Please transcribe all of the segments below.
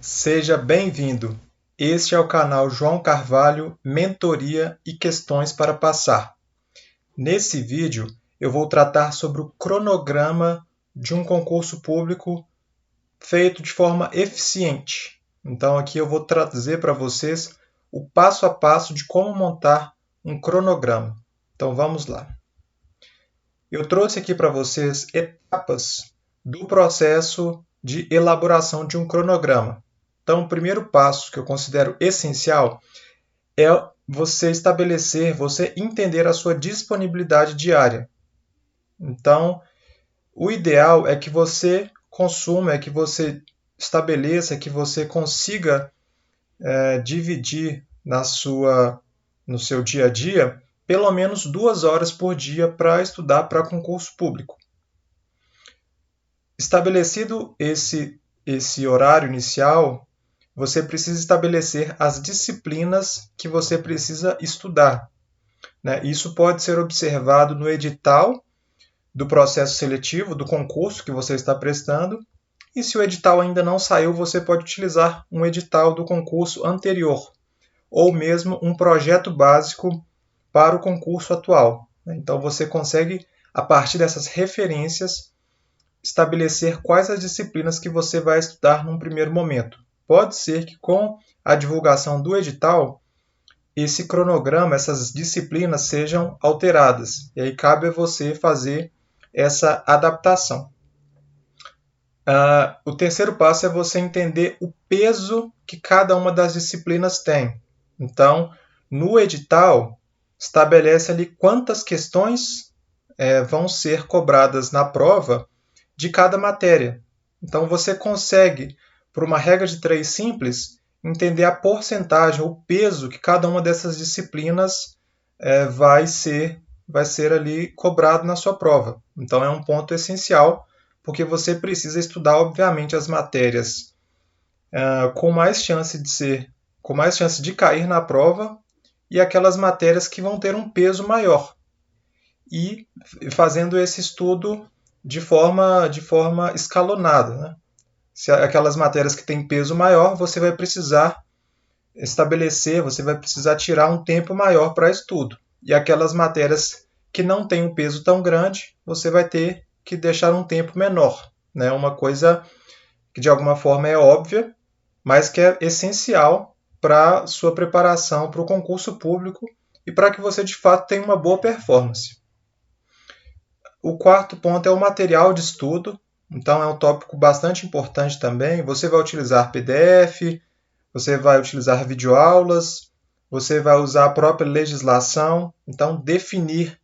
Seja bem-vindo. Este é o canal João Carvalho, Mentoria e Questões para Passar. Nesse vídeo, eu vou tratar sobre o cronograma de um concurso público feito de forma eficiente. Então, aqui eu vou trazer para vocês o passo a passo de como montar um cronograma. Então, vamos lá. Eu trouxe aqui para vocês etapas do processo de elaboração de um cronograma. Então, o primeiro passo que eu considero essencial é você estabelecer, você entender a sua disponibilidade diária. Então, o ideal é que você consuma, é que você estabeleça, que você consiga dividir no seu dia a dia pelo menos 2 horas por dia para estudar para concurso público. Estabelecido esse horário inicial, você precisa estabelecer as disciplinas que você precisa estudar. Isso pode ser observado no edital do processo seletivo, do concurso que você está prestando. E se o edital ainda não saiu, você pode utilizar um edital do concurso anterior, ou mesmo um projeto básico para o concurso atual. Então você consegue, a partir dessas referências, estabelecer quais as disciplinas que você vai estudar num primeiro momento. Pode ser que com a divulgação do edital, esse cronograma, essas disciplinas sejam alteradas. E aí cabe a você fazer essa adaptação. O terceiro passo é você entender o peso que cada uma das disciplinas tem. Então, no edital, estabelece ali quantas questões vão ser cobradas na prova de cada matéria. Então, você consegue, por uma regra de 3 simples, entender a porcentagem, o peso que cada uma dessas disciplinas vai ser ali cobrado na sua prova. Então, é um ponto essencial, porque você precisa estudar, obviamente, as matérias com mais chance de cair na prova e aquelas matérias que vão ter um peso maior. E fazendo esse estudo de forma escalonada. Né? Se aquelas matérias que têm peso maior, você vai precisar estabelecer, você vai precisar tirar um tempo maior para estudo. E aquelas matérias que não têm um peso tão grande, você vai ter que deixar um tempo menor. Né? Uma coisa que de alguma forma é óbvia, mas que é essencial para a sua preparação para o concurso público e para que você de fato tenha uma boa performance. O quarto ponto é o material de estudo. Então, é um tópico bastante importante também. Você vai utilizar PDF, você vai utilizar videoaulas, você vai usar a própria legislação. Então, definir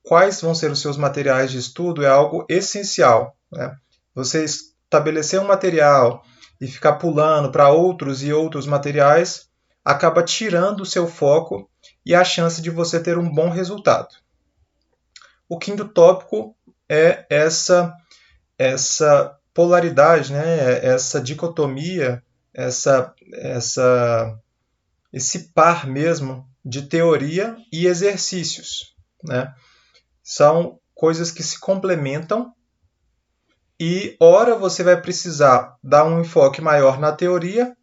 quais vão ser os seus materiais de estudo é algo essencial. Né? Você estabelecer um material e ficar pulando para outros e outros materiais acaba tirando o seu foco e a chance de você ter um bom resultado. O quinto tópico é essa polaridade, né? Essa dicotomia, esse par mesmo de teoria e exercícios. Né? São coisas que se complementam e ora você vai precisar dar um enfoque maior na teoria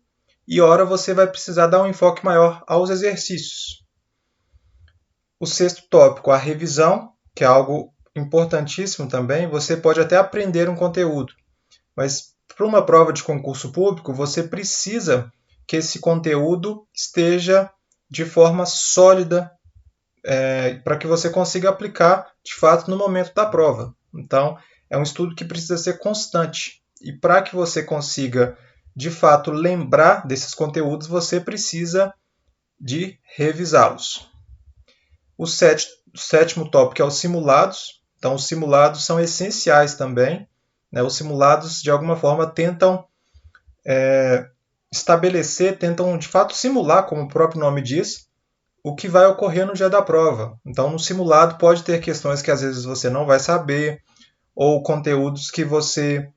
e ora você vai precisar dar um enfoque maior aos exercícios. O sexto tópico, a revisão, que é algo importantíssimo também. Você pode até aprender um conteúdo, mas para uma prova de concurso público, você precisa que esse conteúdo esteja de forma sólida para que você consiga aplicar de fato no momento da prova. Então, é um estudo que precisa ser constante. E para que você consiga de fato lembrar desses conteúdos, você precisa de revisá-los. O sétimo tópico é os simulados. Então, os simulados são essenciais também. Né? Os simulados, de alguma forma, tentam estabelecer, tentam, de fato, simular, como o próprio nome diz, o que vai ocorrer no dia da prova. Então, no simulado pode ter questões que às vezes você não vai saber, ou conteúdos que você,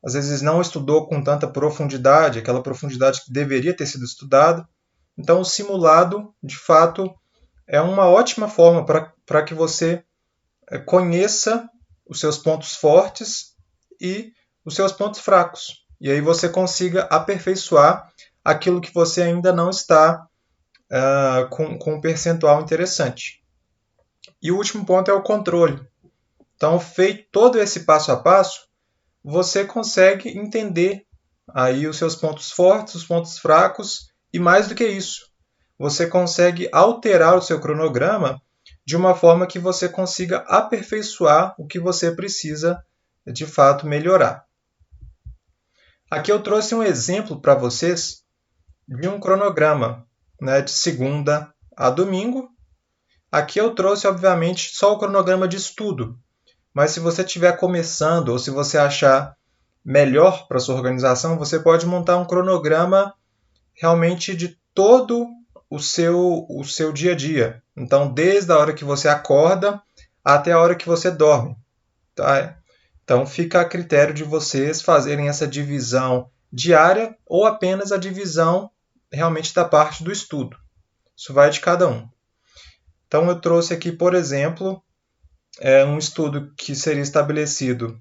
às vezes, não estudou com tanta profundidade, aquela profundidade que deveria ter sido estudada. Então, o simulado, de fato, é uma ótima forma para que você conheça os seus pontos fortes e os seus pontos fracos. e aí você consiga aperfeiçoar aquilo que você ainda não está com um percentual interessante. E o último ponto é o controle. Então, feito todo esse passo a passo, você consegue entender aí os seus pontos fortes, os pontos fracos e mais do que isso, você consegue alterar o seu cronograma de uma forma que você consiga aperfeiçoar o que você precisa de fato melhorar. Aqui eu trouxe um exemplo para vocês de um cronograma, né, de segunda a domingo. Aqui eu trouxe, obviamente, só o cronograma de estudo, mas se você estiver começando ou se você achar melhor para sua organização, você pode montar um cronograma realmente de todo o seu dia a dia. Então, desde a hora que você acorda até a hora que você dorme. Tá? Então, fica a critério de vocês fazerem essa divisão diária ou apenas a divisão realmente da parte do estudo. Isso vai de cada um. Então, eu trouxe aqui, por exemplo, um estudo que seria estabelecido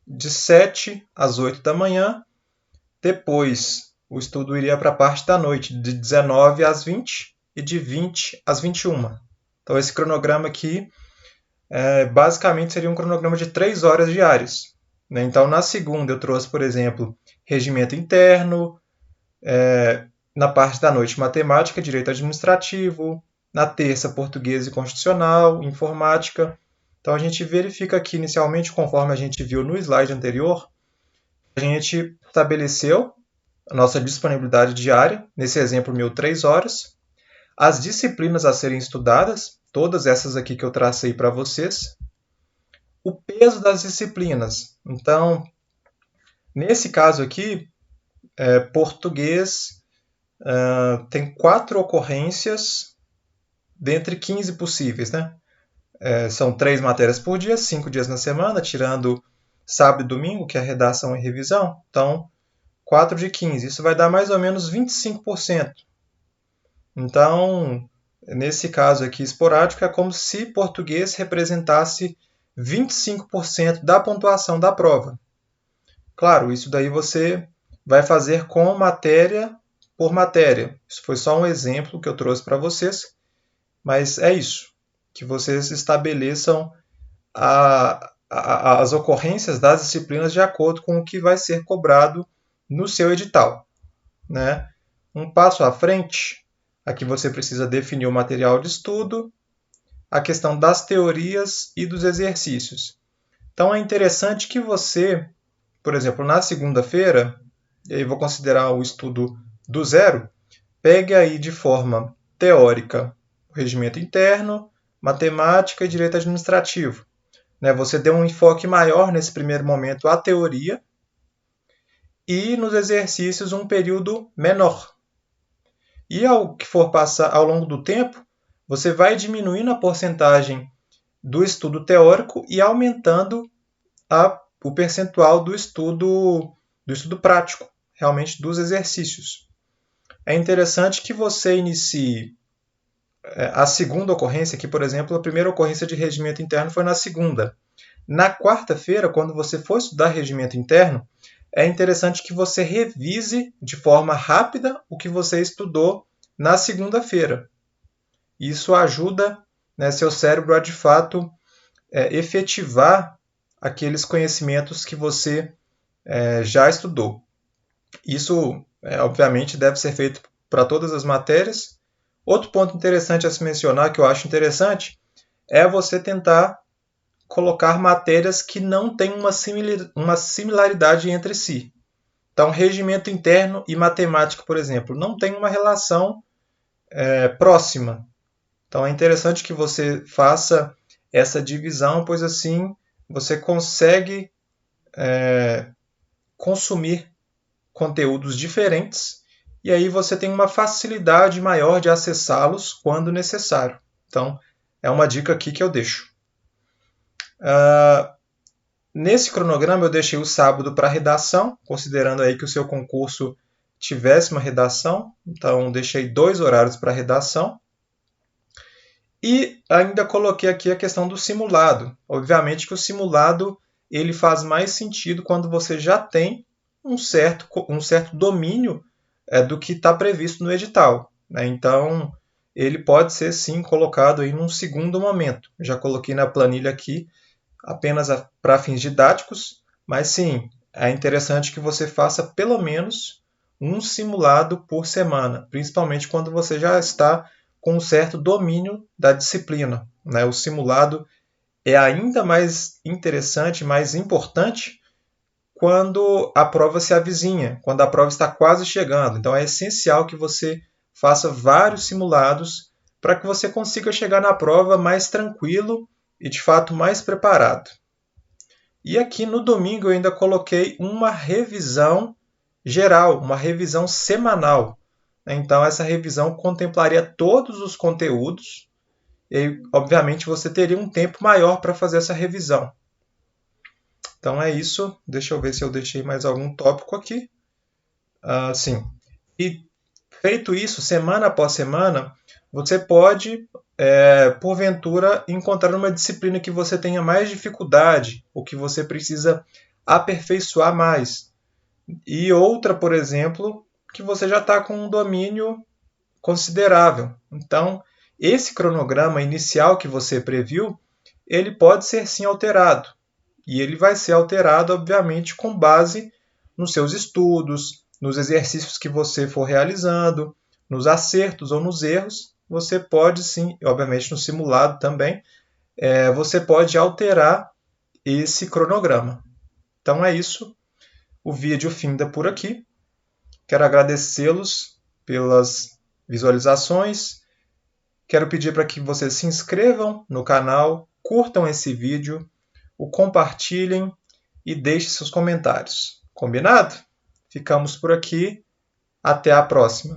de 7 às 8 da manhã. Depois, o estudo iria para a parte da noite, de 19 às 20 e de 20 às 21. Então, esse cronograma aqui, basicamente, seria um cronograma de 3 horas diárias. Né? Então, na segunda, eu trouxe, por exemplo, regimento interno, na parte da noite, matemática, direito administrativo, na terça, português e constitucional, informática. Então, a gente verifica aqui, inicialmente, conforme a gente viu no slide anterior, a gente estabeleceu a nossa disponibilidade diária, nesse exemplo meu, 3 horas, as disciplinas a serem estudadas, todas essas aqui que eu tracei para vocês, o peso das disciplinas. Então, nesse caso aqui, português tem 4 ocorrências dentre 15 possíveis, né? São 3 matérias por dia, 5 dias na semana, tirando sábado e domingo, que é redação e revisão. Então, 4 de 15. Isso vai dar mais ou menos 25%. Então, nesse caso aqui esporádico, é como se português representasse 25% da pontuação da prova. Claro, isso daí você vai fazer com matéria por matéria. Isso foi só um exemplo que eu trouxe para vocês, mas é isso, que vocês estabeleçam as ocorrências das disciplinas de acordo com o que vai ser cobrado no seu edital. Né? Um passo à frente, aqui você precisa definir o material de estudo, a questão das teorias e dos exercícios. Então é interessante que você, por exemplo, na segunda-feira, e aí vou considerar o estudo do zero, pegue aí de forma teórica o regimento interno, matemática e direito administrativo. Você deu um enfoque maior nesse primeiro momento à teoria e nos exercícios um período menor. E ao que for passar ao longo do tempo, você vai diminuindo a porcentagem do estudo teórico e aumentando o percentual do estudo prático, realmente dos exercícios. É interessante que você inicie a segunda ocorrência, aqui, por exemplo, a primeira ocorrência de regimento interno foi na segunda. Na quarta-feira, quando você for estudar regimento interno, é interessante que você revise de forma rápida o que você estudou na segunda-feira. Isso ajuda seu cérebro a, de fato, efetivar aqueles conhecimentos que você já estudou. Isso, obviamente, deve ser feito para todas as matérias. Outro ponto interessante a se mencionar, que eu acho interessante, é você tentar colocar matérias que não têm uma similaridade entre si. Então, regimento interno e matemática, por exemplo, não tem uma relação próxima. Então, é interessante que você faça essa divisão, pois assim você consegue consumir conteúdos diferentes e aí você tem uma facilidade maior de acessá-los quando necessário. Então, é uma dica aqui que eu deixo. Nesse cronograma eu deixei o sábado para redação, considerando aí que o seu concurso tivesse uma redação, então deixei 2 horários para redação. E ainda coloquei aqui a questão do simulado. Obviamente que o simulado ele faz mais sentido quando você já tem um certo domínio do que está previsto no edital, né? Então, ele pode ser sim colocado aí num segundo momento. Já coloquei na planilha aqui apenas para fins didáticos, mas sim, é interessante que você faça pelo menos um simulado por semana, principalmente quando você já está com um certo domínio da disciplina, né? O simulado é ainda mais interessante, mais importante quando a prova se avizinha, quando a prova está quase chegando. Então é essencial que você faça vários simulados para que você consiga chegar na prova mais tranquilo e de fato mais preparado. E aqui no domingo eu ainda coloquei uma revisão geral, uma revisão semanal. Então essa revisão contemplaria todos os conteúdos e aí, obviamente você teria um tempo maior para fazer essa revisão. Então é isso. Deixa eu ver se eu deixei mais algum tópico aqui. Sim. E feito isso, semana após semana, você pode, porventura, encontrar uma disciplina que você tenha mais dificuldade, ou que você precisa aperfeiçoar mais. E outra, por exemplo, que você já está com um domínio considerável. Então, esse cronograma inicial que você previu, ele pode ser sim alterado. E ele vai ser alterado, obviamente, com base nos seus estudos, nos exercícios que você for realizando, nos acertos ou nos erros. Você pode sim, obviamente no simulado também, você pode alterar esse cronograma. Então é isso. O vídeo finda por aqui. Quero agradecê-los pelas visualizações. Quero pedir para que vocês se inscrevam no canal, curtam esse vídeo, o compartilhem e deixem seus comentários. Combinado? Ficamos por aqui. Até a próxima.